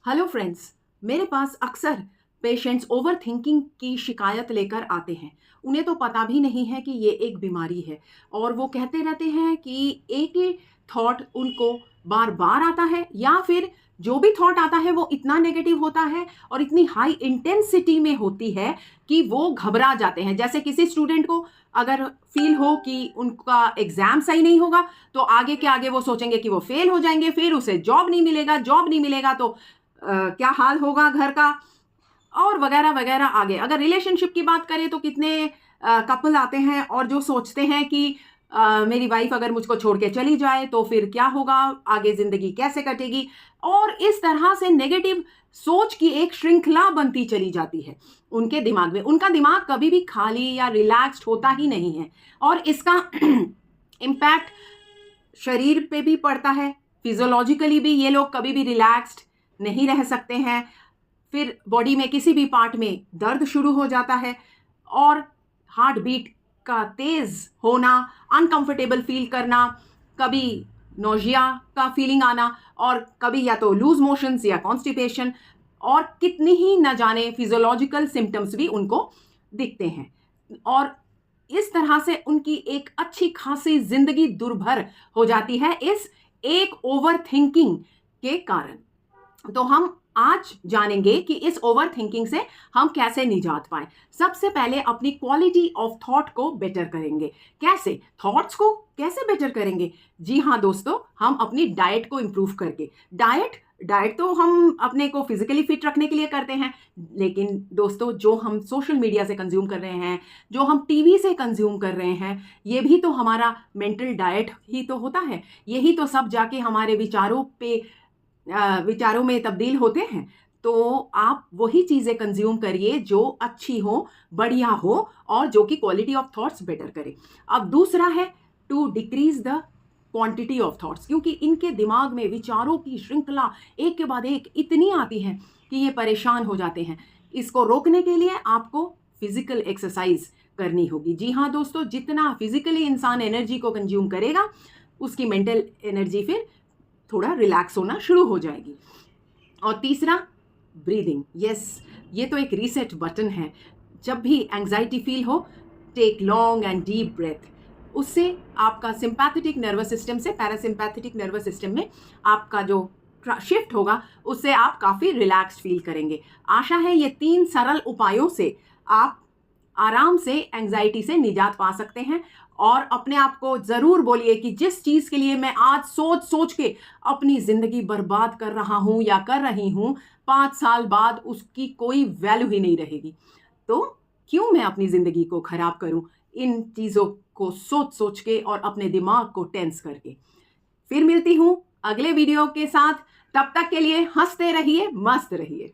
Hello friends, मेरे पास अक्सर patients over thinking की शिकायत लेकर आते हैं। उन्हें तो पता भी नहीं है कि ये एक बीमारी है और वो कहते रहते हैं कि एक ही थॉट उनको बार बार आता है या फिर जो भी थॉट आता है वो इतना नेगेटिव होता है और इतनी हाई इंटेंसिटी में होती है कि वो घबरा जाते हैं। जैसे किसी स्टूडेंट को अगर फील हो कि उनका एग्जाम सही नहीं होगा तो आगे के आगे वो सोचेंगे कि वो फेल हो जाएंगे, फिर उसे जॉब नहीं मिलेगा तो क्या हाल होगा घर का, और वगैरह वगैरह। आगे अगर रिलेशनशिप की बात करें तो कितने कपल आते हैं और जो सोचते हैं कि मेरी वाइफ अगर मुझको छोड़ के चली जाए तो फिर क्या होगा, आगे जिंदगी कैसे कटेगी। और इस तरह से नेगेटिव सोच की एक श्रृंखला बनती चली जाती है उनके दिमाग में। उनका दिमाग कभी भी खाली या रिलैक्स्ड होता ही नहीं है और इसका इम्पैक्ट शरीर पे भी पड़ता है। फिजियोलॉजिकली भी ये लोग कभी भी रिलैक्स्ड नहीं रह सकते हैं। फिर बॉडी में किसी भी पार्ट में दर्द शुरू हो जाता है और हार्ट बीट का तेज होना, अनकंफर्टेबल फील करना, कभी नोजिया का फीलिंग आना और कभी या तो लूज मोशंस या कॉन्स्टिपेशन, और कितनी ही न जाने फिजियोलॉजिकल सिम्टम्स भी उनको दिखते हैं। और इस तरह से उनकी एक अच्छी खासी जिंदगी दुर्भर हो जाती है इस एक ओवर थिंकिंग के कारण। तो हम आज जानेंगे कि इस ओवर थिंकिंग से हम कैसे निजात पाएं। सबसे पहले अपनी क्वालिटी ऑफ थॉट को बेटर करेंगे। कैसे? थॉट्स को कैसे बेटर करेंगे? जी हाँ दोस्तों, हम अपनी डाइट को इंप्रूव करके। डाइट तो हम अपने को फिजिकली फिट रखने के लिए करते हैं, लेकिन दोस्तों जो हम सोशल मीडिया से कंज्यूम कर रहे हैं, जो हम टीवी से कंज्यूम कर रहे हैं, ये भी तो हमारा मेंटल डाइट ही तो होता है। यही तो सब जाके हमारे विचारों में तब्दील होते हैं। तो आप वही चीज़ें कंज्यूम करिए जो अच्छी हो, बढ़िया हो और जो कि क्वालिटी ऑफ थॉट्स बेटर करे। अब दूसरा है to decrease the quantity of thoughts, क्योंकि इनके दिमाग में विचारों की श्रृंखला एक के बाद एक इतनी आती है कि ये परेशान हो जाते हैं। इसको रोकने के लिए आपको फिजिकल एक्सरसाइज करनी होगी। जी हाँ दोस्तों, जितना फिजिकली इंसान एनर्जी को कंज्यूम करेगा उसकी मेंटल एनर्जी फिर थोड़ा रिलैक्स होना शुरू हो जाएगी। और तीसरा, ब्रीदिंग। यस, ये तो एक रीसेट बटन है। जब भी एंजाइटी फील हो, take long and deep breath. उससे आपका सिंपैथेटिक नर्वस सिस्टम से पैरासिम्पैथेटिक नर्वस सिस्टम में आपका जो शिफ्ट होगा, उससे आप काफ़ी रिलैक्स्ड फील करेंगे। आशा है ये 3 सरल उपायों से आप आराम से एंजाइटी से निजात पा सकते हैं। और अपने आप को ज़रूर बोलिए कि जिस चीज़ के लिए मैं आज सोच सोच के अपनी ज़िंदगी बर्बाद कर रहा हूँ या कर रही हूँ, 5 साल बाद उसकी कोई वैल्यू ही नहीं रहेगी। तो क्यों मैं अपनी ज़िंदगी को ख़राब करूँ इन चीज़ों को सोच सोच के और अपने दिमाग को टेंस करके। फिर मिलती हूँ अगले वीडियो के साथ। तब तक के लिए हंसते रहिए, मस्त रहिए।